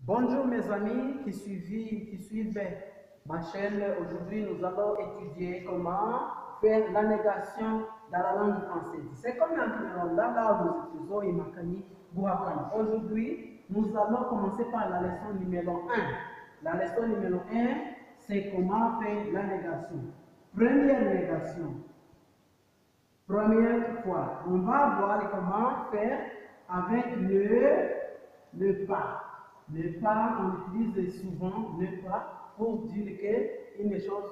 Bonjour mes amis qui suivent ma chaîne. Aujourd'hui, nous allons étudier comment faire la négation dans la langue française. C'est comme un là nous utilisons Imakani Bouakani. Aujourd'hui, nous allons commencer par la leçon numéro 1. La leçon numéro 1, c'est comment faire la négation. Première négation. Première fois, on va voir comment faire avec le pas. Le pas, on utilise souvent le pas pour dire qu'une chose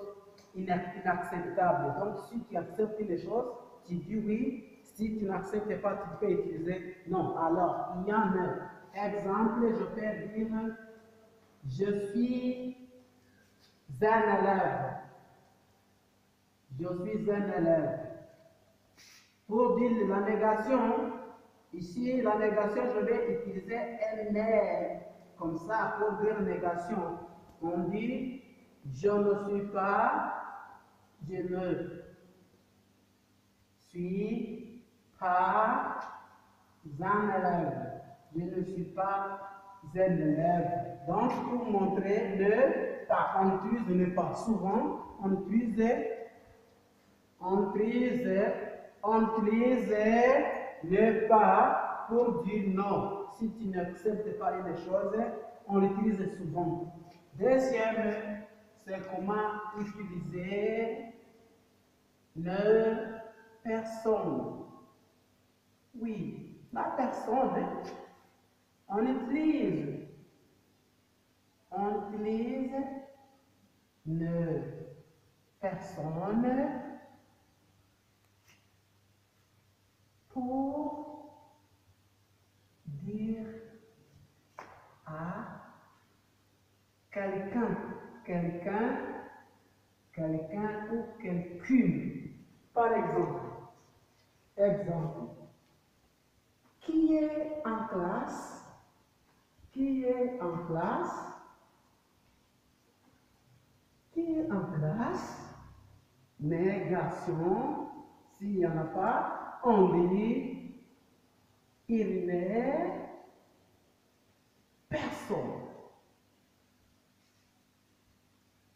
inacceptable. Donc, si tu acceptes une chose, tu dis oui. Si tu n'acceptes pas, tu peux utiliser non. Alors, il y a un exemple, je peux dire je suis un élève. Je suis un élève. Pour dire la négation, ici, la négation, je vais utiliser elle-même. Comme ça, pour dire négation, on dit je ne suis pas, je ne suis pas un élève. Je ne suis pas un élève. Donc, pour montrer le pas, on utilise le pas. Souvent, on utilise le pas pour dire non. Si tu n'acceptes pas une chose, on l'utilise souvent. Deuxième, c'est comment utiliser le personne. Oui, la personne, on utilise le personne pour dire à quelqu'un ou quelqu'une. Par exemple, qui est en classe? Qui est en classe? Qui est en classe? Négation. S'il n'y en a pas, on dit il n'est personne.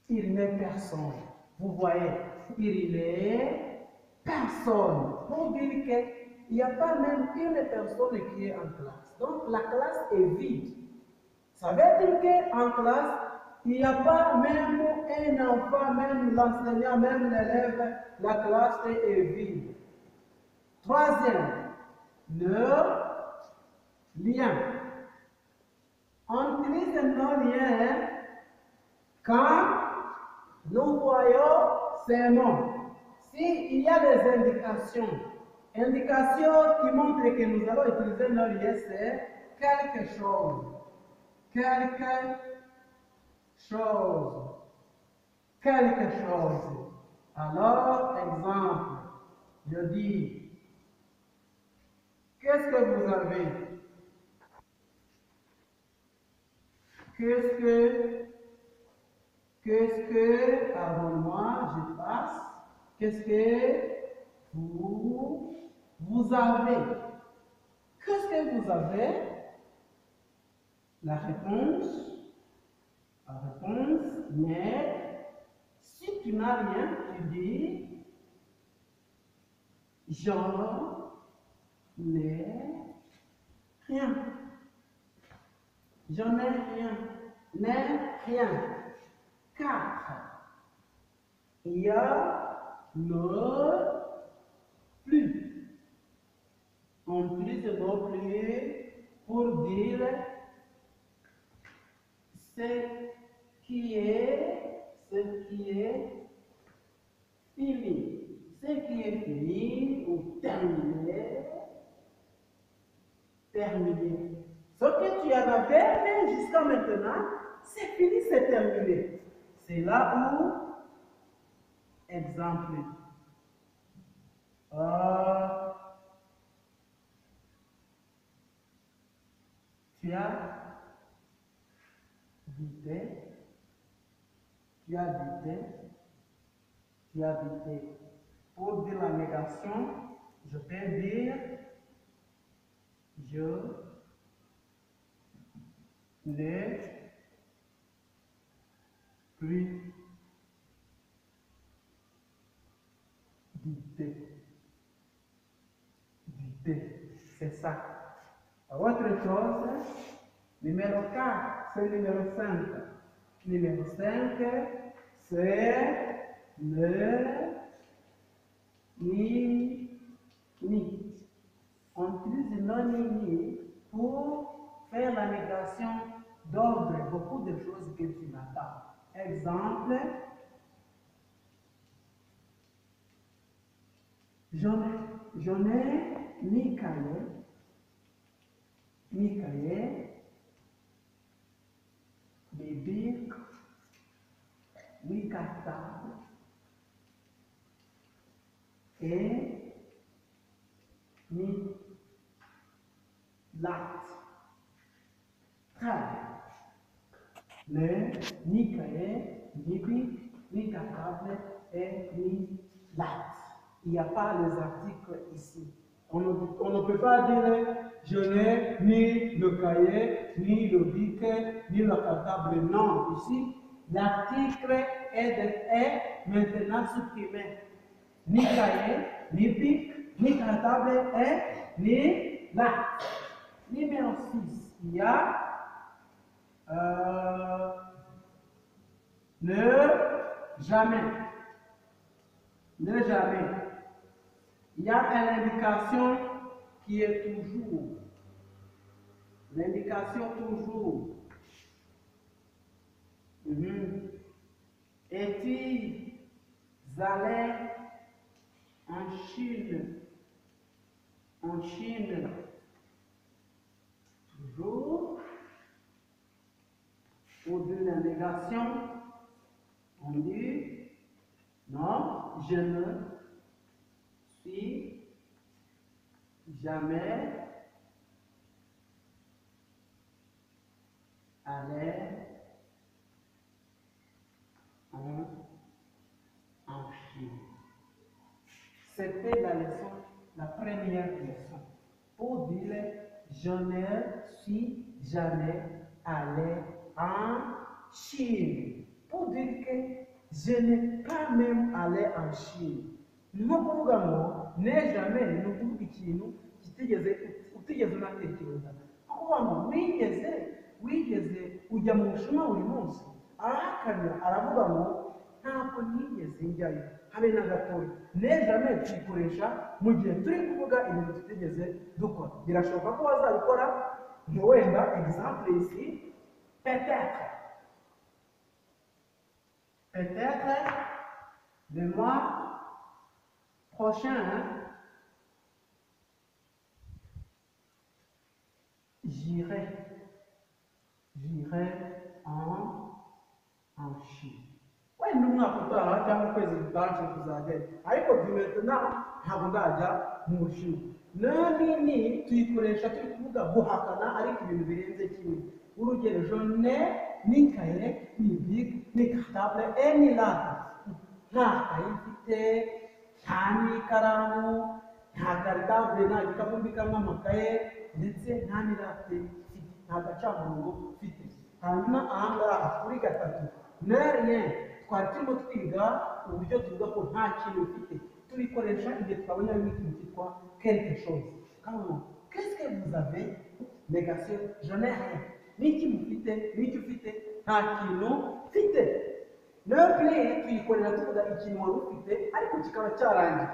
Il n'est personne. Vous voyez, il n'est personne. Pour dire qu'il n'y a pas même une personne qui est en classe. Donc la classe est vide. Ça veut dire qu'en classe, il n'y a pas même un enfant, même l'enseignant, même l'élève, la classe est vide. Troisième, le lien. On utilise nos liens quand nous voyons ces mots. S'il y a des indications qui montrent que nous allons utiliser nos liens, c'est quelque chose. Quelque chose. Quelque chose. Alors, exemple, je dis, qu'est-ce que vous avez? Pardonne-moi, je passe. Qu'est-ce que vous avez? Qu'est-ce que vous avez? La réponse, mais si tu n'as rien, tu dis j'en ai rien. J'en ai rien. N'ai rien. 4. Il y a le plus. On utilise le plus pour dire ce qui est fini. Ce qui est fini ou terminé. Ce que tu en avais fait jusqu'à maintenant, c'est fini, c'est terminé. C'est là où, exemple, tu as vité, Pour dire la négation, je peux dire je les plus dictés. C'est ça. Autre chose, numéro 4, c'est numéro 5. Numéro 5, c'est le ni. On utilise le ni pour faire la négation d'ordre, beaucoup de choses que tu n'as pas. Exemple, je n'ai ni cahier, ni bic, ni cartable et ni latte. Très bien. Ni cahier, ni bic, ni cartable et ni latte. Il n'y a pas les articles ici. On ne peut pas dire je n'ai ni le cahier, ni le bic, ni le cartable. Non, ici, l'article est maintenant supprimé. Ni cahier, ni bic, ni cartable et ni latte. Numéro 6, il y a ne jamais. Ne jamais. Il y a une indication qui est toujours. L'indication toujours. Es-tu allé en Chine? En Chine. Toujours. Ou de la négation, on dit non, je ne suis jamais allé en Chine. C'était la leçon, la première leçon. Pour dire je ne suis jamais allé en Chine. Pour dire que je n'ai pas même allé en Chine. Nko kuvuga ngo ne jamais ni ukuvuga ikintu utigeze unatekereza. Kuvuga ngo wigeze ujya mu Bushinwa buri munsi, arahakanira aravuga ngo ntabwo nigeze njyayo habe na gatoya. Ne jamais tuyikoresha mu gihe turi kuvuga ibintu tutigeze dukora. Birashoboka ko wazabikora nka wenda exemple ici, peut-être le mois prochain, j'irai en Chine. Wenda umwaka utaha cyangwa ukwezi gutaha tuzagenda, ariko maintenant ntabwo ndajya mu Bushinwa. Nini tuyikoresha turi kuvuga guhakana ariko ibintu birenze kimwe. Urugero, je n'ai ni cahier, ni bic, ni cartable et ni latte. Nta cahier mfite, nta n'ikaramu, nta cartable, nta gikapu mbikamo amakaye, ndetse nta n'irate mfite, nta gacamurongo mfite. Hanyuma ahangaha kuri gatatu, ne rien, twari turimo twiga uburyo tuvuga ko nta kintu ufite. Tubikoresha igihe twabonye ari ikintu cyitwa quelque chose. Comment? Qu'est-ce que vous avez? Négation, je n'ai rien. N'iki mufite, n'iki ufite, nta kintu mfite. Ne plus tuyikorera tuvuga ikintu wari ufite ariko kikaba cyarangiye.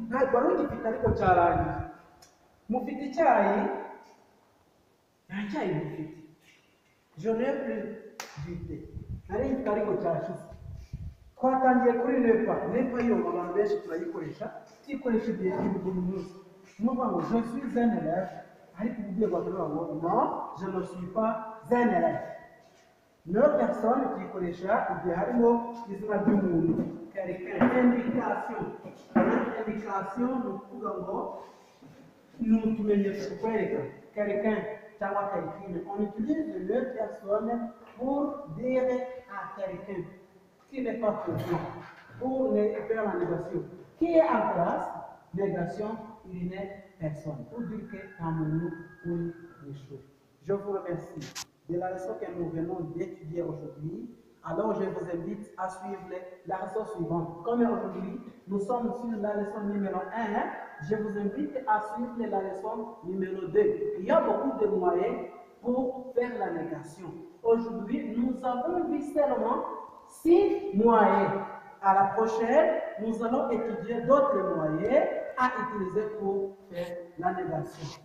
Ntabwo wari ugifite ariko cyarangiye. Mufite icyayi, nta cyayi mufite. Je n'ai plus vite. Nari mfite ariko cyashize. Twatangiye kuri nepa yo abantu benshi turayikoresha, tuyikoresha igihe buri munsi. Ni ukuvuga ngo je suis un élève, ariko ubugiye bakavuga ngo non, je ne suis pas un élève. No personne tuyikoresha igihe harimo izina ry'umuntu. Indication. Indication ni ukuvuga ngo ni utumenyetso tukwereka quelqu'un cyangwa quelqu'un. On utilise le personne pour dire à quelqu'un qui n'est pas présent, pour faire la négation. Qui est en place? Négation, il n'est personne. Pour dire que un menu ou les choses. Je vous remercie. de la leçon que nous venons d'étudier aujourd'hui, alors je vous invite à suivre la leçon suivante. Comme aujourd'hui, nous sommes sur la leçon numéro 1, je vous invite à suivre la leçon numéro 2. Il y a beaucoup de moyens pour faire la négation. Aujourd'hui, nous avons vu seulement 6 moyens. À la prochaine, nous allons étudier d'autres moyens à utiliser pour faire la négation.